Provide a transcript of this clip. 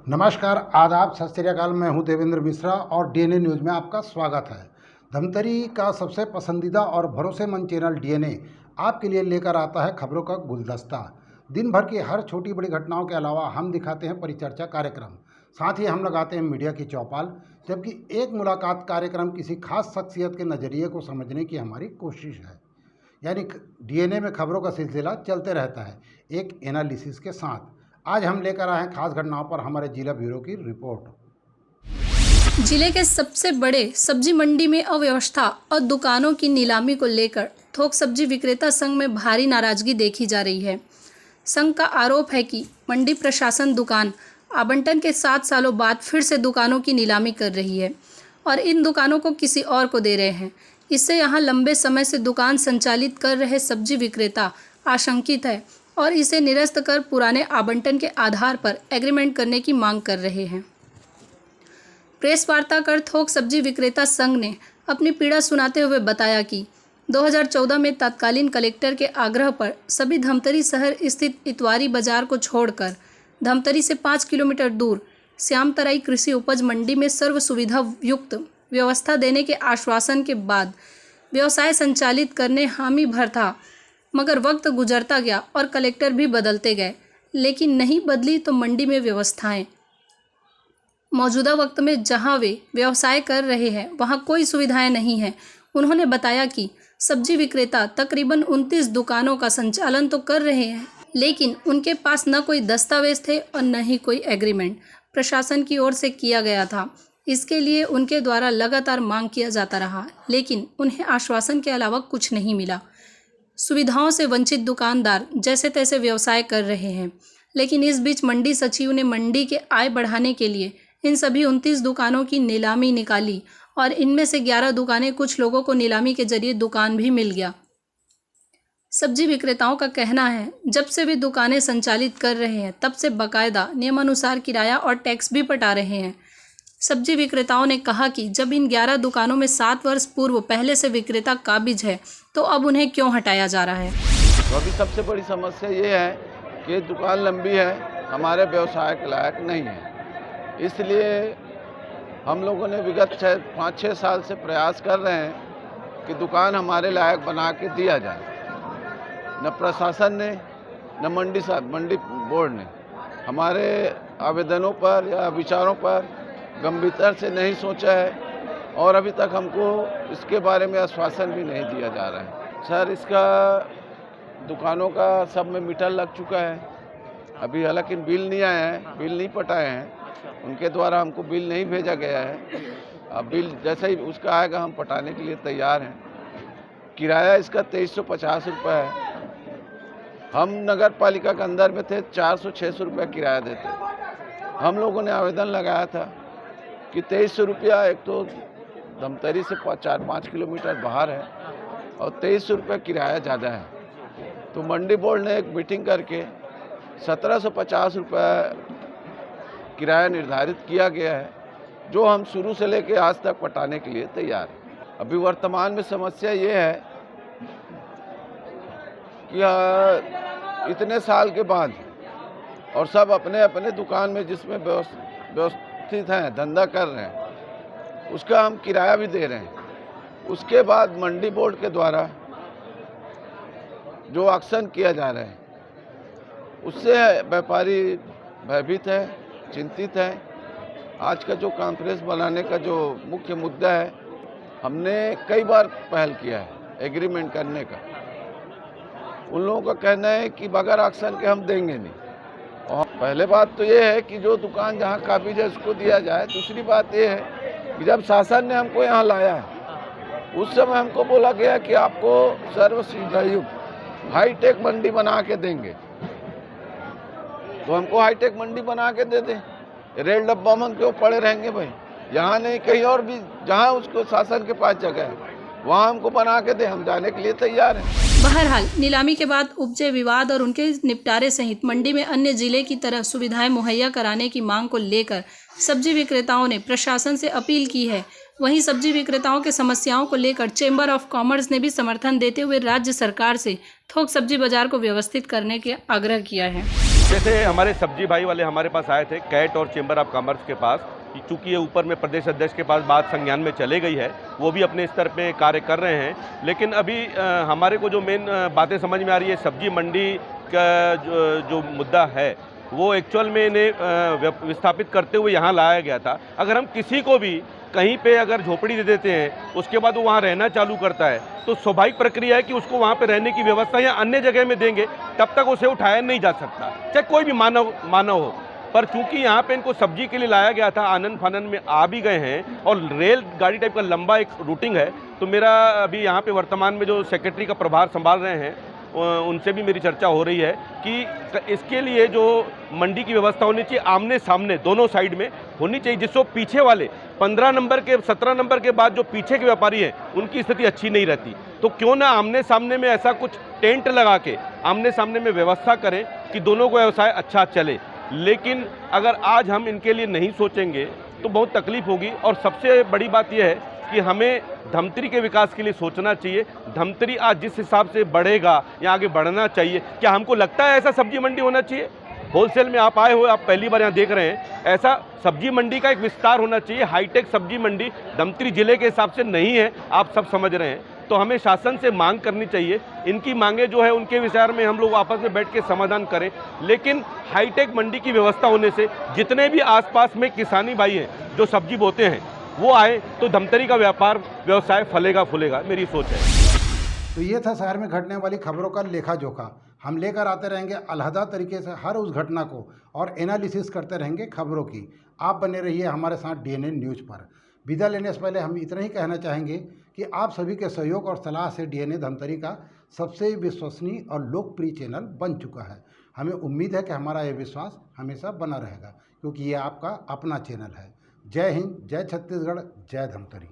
नमस्कार, आदाब, सत श्री अकाल। मैं हूं देवेंद्र मिश्रा और डीएनए न्यूज़ में आपका स्वागत है। धमतरी का सबसे पसंदीदा और भरोसेमंद चैनल डीएनए आपके लिए लेकर आता है खबरों का गुलदस्ता। दिन भर की हर छोटी बड़ी घटनाओं के अलावा हम दिखाते हैं परिचर्चा कार्यक्रम, साथ ही हम लगाते हैं मीडिया की चौपाल, जबकि एक मुलाकात कार्यक्रम किसी खास शख्सियत के नज़रिए को समझने की हमारी कोशिश है। यानी डीएनए में खबरों का सिलसिला चलते रहता है एक एनालिसिस के साथ। आज हम लेकर आए हैं खास घटनाओं पर हमारे जिला ब्यूरो की रिपोर्ट। जिले के सबसे बड़े सब्जी मंडी में अव्यवस्था और दुकानों की नीलामी को लेकर थोक सब्जी विक्रेता संघ में भारी नाराजगी देखी जा रही है। संघ का आरोप है कि मंडी प्रशासन दुकान आवंटन के 7 सालों बाद फिर से दुकानों की नीलामी कर रही है और इन दुकानों को किसी और को दे रहे हैं। इससे यहाँ लंबे समय से दुकान संचालित कर रहे सब्जी विक्रेता आशंकित है और इसे निरस्त कर पुराने आवंटन के आधार पर एग्रीमेंट करने की मांग कर रहे हैं। प्रेस वार्ता कर थोक सब्जी विक्रेता संघ ने अपनी पीड़ा सुनाते हुए बताया कि 2014 में तत्कालीन कलेक्टर के आग्रह पर सभी धमतरी शहर स्थित इतवारी बाजार को छोड़कर धमतरी से 5 किलोमीटर दूर श्यामतराई कृषि उपज मंडी में सर्व सुविधा युक्त व्यवस्था देने के आश्वासन के बाद व्यवसाय संचालित करने हामी भर था, मगर वक्त गुजरता गया और कलेक्टर भी बदलते गए, लेकिन नहीं बदली तो मंडी में व्यवस्थाएं। मौजूदा वक्त में जहां वे व्यवसाय कर रहे हैं वहां कोई सुविधाएं नहीं हैं। उन्होंने बताया कि सब्जी विक्रेता तकरीबन 29 दुकानों का संचालन तो कर रहे हैं, लेकिन उनके पास न कोई दस्तावेज थे और न ही कोई एग्रीमेंट प्रशासन की ओर से किया गया था। इसके लिए उनके द्वारा लगातार मांग किया जाता रहा, लेकिन उन्हें आश्वासन के अलावा कुछ नहीं मिला। सुविधाओं से वंचित दुकानदार जैसे तैसे व्यवसाय कर रहे हैं, लेकिन इस बीच मंडी सचिव ने मंडी के आय बढ़ाने के लिए इन सभी 29 दुकानों की नीलामी निकाली और इनमें से 11 दुकानें कुछ लोगों को नीलामी के जरिए दुकान भी मिल गया। सब्जी विक्रेताओं का कहना है जब से वे दुकानें संचालित कर रहे हैं तब से बाकायदा नियमानुसार किराया और टैक्स भी पटा रहे हैं। सब्जी विक्रेताओं ने कहा कि जब इन 11 दुकानों में 7 वर्ष पूर्व पहले से विक्रेता काबिज है तो अब उन्हें क्यों हटाया जा रहा है। तो अभी सबसे बड़ी समस्या ये है कि दुकान लंबी है, हमारे व्यवसाय के लायक नहीं है। इसलिए हम लोगों ने विगत 5-6 साल से प्रयास कर रहे हैं कि दुकान हमारे लायक बना के दिया जाए। न प्रशासन ने न मंडी बोर्ड ने हमारे आवेदनों पर या विचारों पर गंभीरता से नहीं सोचा है और अभी तक हमको इसके बारे में आश्वासन भी नहीं दिया जा रहा है। सर, इसका दुकानों का सब में मीटर लग चुका है, अभी हालांकि बिल नहीं आया है, बिल नहीं पटाए हैं, उनके द्वारा हमको बिल नहीं भेजा गया है। अब बिल जैसे ही उसका आएगा हम पटाने के लिए तैयार हैं। किराया इसका 2350 रुपये है। हम नगर पालिका के अंदर में थे, 400-600 रुपया किराया देते। हम लोगों ने आवेदन लगाया था कि 2300 रुपया, एक तो धमतरी से 4-5 किलोमीटर बाहर है और 2300 रुपया किराया ज़्यादा है। तो मंडी बोर्ड ने एक मीटिंग करके 1750 रुपया किराया निर्धारित किया गया है, जो हम शुरू से लेके आज तक पटाने के लिए तैयार हैं। अभी वर्तमान में समस्या ये है कि इतने साल के बाद और सब अपने अपने दुकान में जिसमें व्यवस्थित हैं, धंधा कर रहे हैं, उसका हम किराया भी दे रहे हैं। उसके बाद मंडी बोर्ड के द्वारा जो ऑक्शन किया जा रहा है उससे व्यापारी भयभीत है, चिंतित है। आज का जो कॉन्फ्रेंस बनाने का जो मुख्य मुद्दा है, हमने कई बार पहल किया है एग्रीमेंट करने का। उन लोगों का कहना है कि बगैर ऑक्शन के हम देंगे नहीं। और पहले बात तो ये है कि जो दुकान जहाँ काबिज है उसको दिया जाए। दूसरी बात ये है कि जब शासन ने हमको यहाँ लाया है उस समय हमको बोला गया कि आपको सर्व सुविधायुक्त हाईटेक मंडी बना के देंगे, तो हमको हाईटेक मंडी बना के दे दें। रेल डब्बा में क्यों पड़े रहेंगे भाई? यहाँ नहीं, कहीं और भी जहाँ उसको शासन के पास जगह है वहाँ हमको बना के दे, हम जाने के लिए तैयार हैं। बहरहाल नीलामी के बाद उपजे विवाद और उनके निपटारे सहित मंडी में अन्य जिले की तरह सुविधाएं मुहैया कराने की मांग को लेकर सब्जी विक्रेताओं ने प्रशासन से अपील की है। वहीं सब्जी विक्रेताओं के समस्याओं को लेकर चेंबर ऑफ कॉमर्स ने भी समर्थन देते हुए राज्य सरकार से थोक सब्जी बाजार को व्यवस्थित करने के आग्रह किया है। जैसे हमारे सब्जी भाई वाले हमारे पास आए थे कैट और चेंबर ऑफ कॉमर्स के पास, चूँकि ये ऊपर में प्रदेश अध्यक्ष के पास बात संज्ञान में चले गई है, वो भी अपने स्तर पे कार्य कर रहे हैं। लेकिन अभी हमारे को जो मेन बातें समझ में आ रही है, सब्जी मंडी का जो मुद्दा है वो एक्चुअल में इन्हें विस्थापित करते हुए यहाँ लाया गया था। अगर हम किसी को भी कहीं पे अगर झोपड़ी दे देते हैं, उसके बाद वो वहाँ रहना चालू करता है, तो स्वाभाविक प्रक्रिया है कि उसको वहाँ पे रहने की व्यवस्था या अन्य जगह में देंगे, तब तक उसे उठाया नहीं जा सकता, चाहे कोई भी मानव हो। पर चूंकि यहाँ पे इनको सब्जी के लिए लाया गया था, आनन फानन में आ भी गए हैं और रेल गाड़ी टाइप का लंबा एक रूटिंग है, तो मेरा अभी यहाँ पे वर्तमान में जो सेक्रेटरी का प्रभार संभाल रहे हैं उनसे भी मेरी चर्चा हो रही है कि इसके लिए जो मंडी की व्यवस्था होनी चाहिए, आमने सामने दोनों साइड में होनी चाहिए, जिससे पीछे वाले 15 नंबर के 17 नंबर के बाद जो पीछे के व्यापारी हैं उनकी स्थिति अच्छी नहीं रहती। तो क्यों ना आमने सामने में ऐसा कुछ टेंट लगा के आमने सामने में व्यवस्था करें कि दोनों को व्यवसाय अच्छा चले। लेकिन अगर आज हम इनके लिए नहीं सोचेंगे तो बहुत तकलीफ होगी। और सबसे बड़ी बात यह है कि हमें धमतरी के विकास के लिए सोचना चाहिए। धमतरी आज जिस हिसाब से बढ़ेगा या आगे बढ़ना चाहिए, क्या हमको लगता है ऐसा सब्जी मंडी होना चाहिए? होलसेल में आप आए हो, आप पहली बार यहाँ देख रहे हैं, ऐसा सब्जी मंडी का एक विस्तार होना चाहिए। हाईटेक सब्जी मंडी धमतरी जिले के हिसाब से नहीं है, आप सब समझ रहे हैं। तो हमें शासन से मांग करनी चाहिए, इनकी मांगे जो है उनके विचार में हम लोग आपस में बैठ के समाधान करें। लेकिन हाईटेक मंडी की व्यवस्था होने से जितने भी आसपास में किसानी भाई हैं जो सब्जी बोते हैं वो आए तो धमतरी का व्यापार व्यवसाय फलेगा फूलेगा, मेरी सोच है। तो ये था शहर में घटने वाली खबरों का लेखा जोखा। हम लेकर आते रहेंगे अलहदा तरीके से हर उस घटना को और एनालिसिस करते रहेंगे खबरों की। आप बने रहिए हमारे साथ डीएनए न्यूज़ पर। विदा लेने से पहले हम इतना ही कहना चाहेंगे कि आप सभी के सहयोग और सलाह से डीएनए धमतरी का सबसे विश्वसनीय और लोकप्रिय चैनल बन चुका है। हमें उम्मीद है कि हमारा ये विश्वास हमेशा बना रहेगा, क्योंकि ये आपका अपना चैनल है। जय हिंद, जय छत्तीसगढ़, जय धमतरी।